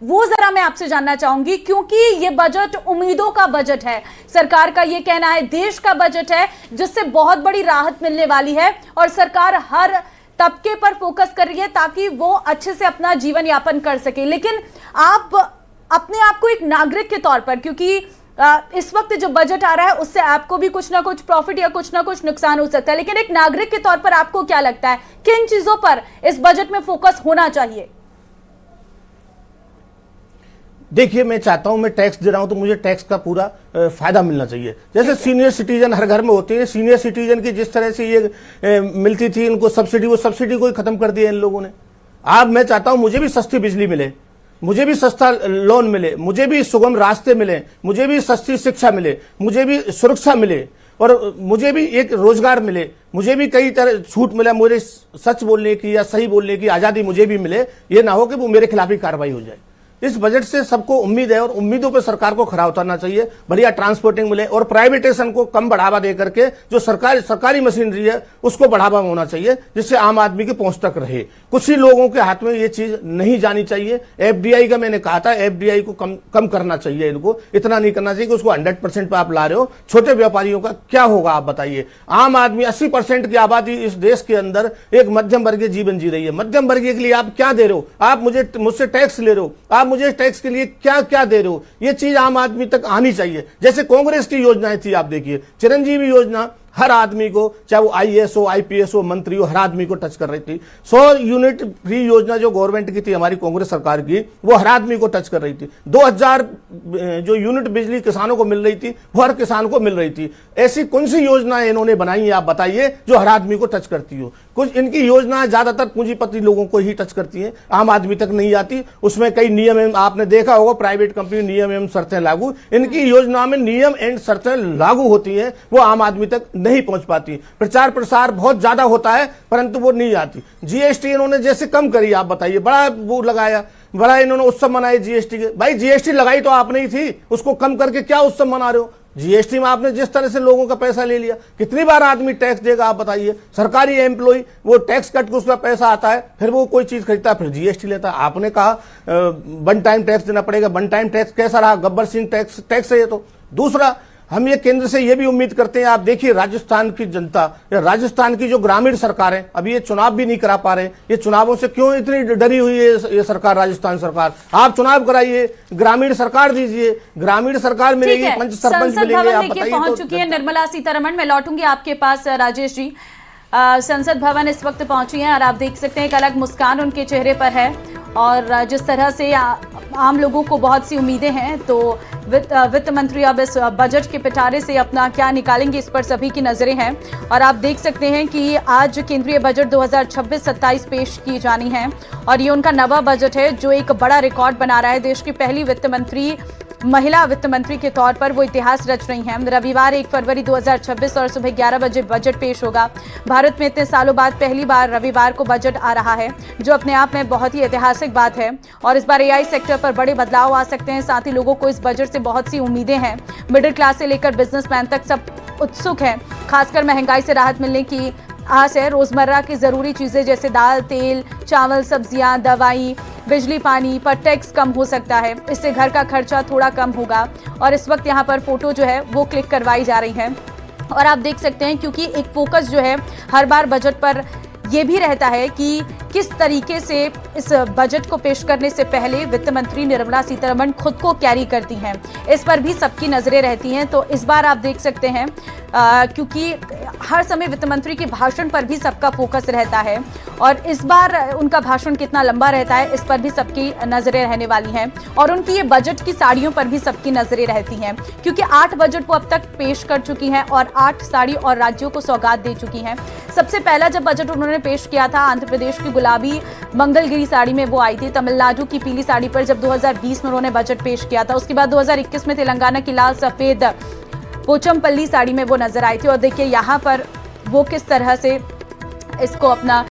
वो जरा मैं आपसे जानना चाहूंगी, क्योंकि ये बजट उम्मीदों का बजट है। सरकार का ये कहना है देश का बजट है जिससे बहुत बड़ी राहत मिलने वाली है और सरकार हर तबके पर फोकस कर रही है ताकि वो अच्छे से अपना जीवन यापन कर सके। लेकिन आप अपने आप को एक नागरिक के तौर पर, क्योंकि इस वक्त जो बजट आ रहा है उससे आपको भी कुछ ना कुछ प्रॉफिट या कुछ ना कुछ नुकसान हो सकता है, लेकिन एक नागरिक के तौर पर आपको क्या लगता है किन चीजों पर इस बजट में फोकस होना चाहिए? देखिए, मैं चाहता हूं, मैं टैक्स दे रहा हूं तो मुझे टैक्स का पूरा फायदा मिलना चाहिए। जैसे सीनियर सिटीजन हर घर में होते हैं, सीनियर सिटीजन की जिस तरह से ये मिलती थी इनको सब्सिडी, वो सब्सिडी को ही खत्म कर दिया इन लोगों ने। अब मैं चाहता हूं मुझे भी सस्ती बिजली मिले, मुझे भी सस्ता लोन मिले, मुझे भी सुगम रास्ते मिले, मुझे भी सस्ती शिक्षा मिले, मुझे भी सुरक्षा मिले और मुझे भी एक रोजगार मिले, मुझे भी कई तरह छूट मिला, मुझे सच बोलने की या सही बोलने की आजादी मुझे भी मिले। ये ना हो कि वो मेरे खिलाफ ही कार्रवाई हो जाए। इस बजट से सबको उम्मीद है और उम्मीदों पर सरकार को खरा उतरना चाहिए। बढ़िया ट्रांसपोर्टिंग मिले और प्राइवेटेशन को कम बढ़ावा दे करके जो सरकारी मशीनरी है उसको बढ़ावा होना चाहिए, जिससे आम आदमी की पहुंच तक रहे। कुछ ही लोगों के हाथ में ये चीज नहीं जानी चाहिए। एफडीआई का मैंने कहा था, एफडीआई को कम करना चाहिए, इनको इतना नहीं करना चाहिए कि उसको 100% पे आप ला रहे हो। छोटे व्यापारियों का क्या होगा आप बताइए? आम आदमी 80% की आबादी इस देश के अंदर एक मध्यम वर्गीय जीवन जी रही है। मध्यम वर्गीय के लिए आप क्या दे रहे हो? आप मुझसे टैक्स ले रहे हो, आप मुझे टैक्स के लिए क्या क्या दे रहे हो? ये चीज आम आदमी तक आनी चाहिए। जैसे कांग्रेस की योजनाएं थी, आप देखिए चिरंजीवी योजना हर आदमी को, चाहे वो आईएएस हो, आईपीएस हो, मंत्री हो, हर आदमी को टच कर रही थी। 100 यूनिट फ्री योजना जो गवर्नमेंट की थी हमारी कांग्रेस सरकार की, वो हर आदमी को टच कर रही थी। 2000 जो यूनिट बिजली किसानों को मिल रही थी वो हर किसान को मिल रही थी। ऐसी कौन सी योजनाएं इन्होंने बनाई है आप बताइए जो हर आदमी को टच करती हो? कुछ इनकी योजनाएं ज्यादातर पूंजीपति लोगों को ही टच करती हैं, आम आदमी तक नहीं आती। उसमें कई नियम एवं, आपने देखा होगा प्राइवेट कंपनी नियम एवं शर्तें लागू, इनकी योजना में नियम एवं शर्तें लागू होती हैं, वो आम आदमी तक नहीं पहुंच पाती। प्रचार प्रसार बहुत ज्यादा होता है परंतु वो नहीं आती। जीएसटी इन्होंने जैसे कम करी, आप बताइए, बड़ा वो लगाया, बड़ा इन्होंने उत्सव मनाए जीएसटी के। भाई जीएसटी लगाई तो आपने ही थी, उसको कम करके क्या उत्सव मना रहे हो? जीएसटी में आपने जिस तरह से लोगों का पैसा ले लिया, कितनी बार आदमी टैक्स देगा आप बताइए? सरकारी एम्प्लॉय वो टैक्स कट के उसका पैसा आता है, फिर वो कोई चीज खरीदता है, फिर जीएसटी लेता है। आपने कहा वन टाइम टैक्स देना पड़ेगा। वन टाइम टैक्स कैसा रहा? गब्बर सिंह टैक्स है ये तो। दूसरा, हम ये केंद्र से ये भी उम्मीद करते हैं, आप देखिए राजस्थान की जनता, राजस्थान की जो ग्रामीण सरकार है, अभी ये चुनाव भी नहीं करा पा रहे। ये चुनावों से क्यों इतनी डरी हुई है ये सरकार, राजस्थान सरकार? आप चुनाव कराइए, ग्रामीण सरकार दीजिए, ग्रामीण सरकार मिलेगी, पंच सरपंच मिलेंगे। आप बताइए। पहुंच चुकी है निर्मला सीतारमण। मैं लौटूंगी आपके पास राजेश जी। संसद भवन इस वक्त पहुंची हैं और आप देख सकते हैं एक अलग मुस्कान उनके चेहरे पर है और जिस तरह से आम लोगों को बहुत सी उम्मीदें हैं, तो वित्त मंत्री अब इस बजट के पिटारे से अपना क्या निकालेंगे इस पर सभी की नजरें हैं। और आप देख सकते हैं कि आज केंद्रीय बजट 2026-27 पेश की जानी है और ये उनका नवा बजट है जो एक बड़ा रिकॉर्ड बना रहा है। देश की पहली वित्त मंत्री, महिला वित्त मंत्री के तौर पर वो इतिहास रच रही हैं। रविवार 1 फरवरी 2026 और सुबह 11 बजे बजट पेश होगा। भारत में इतने सालों बाद पहली बार रविवार को बजट आ रहा है, जो अपने आप में बहुत ही ऐतिहासिक बात है। और इस बार एआई सेक्टर पर बड़े बदलाव आ सकते हैं। साथ ही लोगों को इस बजट से बहुत सी उम्मीदें हैं। मिडिल क्लास से लेकर बिजनेसमैन तक सब उत्सुक हैं। खासकर महंगाई से राहत मिलने की आस है। रोजमर्रा की जरूरी चीजें जैसे दाल, तेल, चावल, सब्जियां, दवाई, बिजली, पानी पर टैक्स कम हो सकता है। इससे घर का खर्चा थोड़ा कम होगा। और इस वक्त यहाँ पर फोटो जो है वो क्लिक करवाई जा रही है और आप देख सकते हैं, क्योंकि एक फोकस जो है हर बार बजट पर ये भी रहता है कि किस तरीके से इस बजट को पेश करने से पहले वित्त मंत्री निर्मला सीतारमण खुद को कैरी करती हैं, इस पर भी सबकी नजरें रहती हैं। तो इस बार आप देख सकते हैं क्योंकि हर समय वित्त मंत्री के भाषण पर भी सबका फोकस रहता है और इस बार उनका भाषण कितना लंबा रहता है इस पर भी सबकी नजरें रहने वाली हैं। और उनकी ये बजट की साड़ियों पर भी सबकी नजरें रहती हैं, क्योंकि 8 बजट वो अब तक पेश कर चुकी हैं और 8 साड़ी और राज्यों को सौगात दे चुकी हैं। सबसे पहला जब बजट उन्होंने पेश किया था आंध्र प्रदेश की गुलाबी मंगलगिरी साड़ी में वो आई थी। तमिलनाडु की पीली साड़ी पर जब 2020 में उन्होंने बजट पेश किया था। उसके बाद 2021 में तेलंगाना की लाल सफेद पोचमपल्ली साड़ी में वो नजर आई थी। और देखिए यहाँ पर वो किस तरह से इसको अपना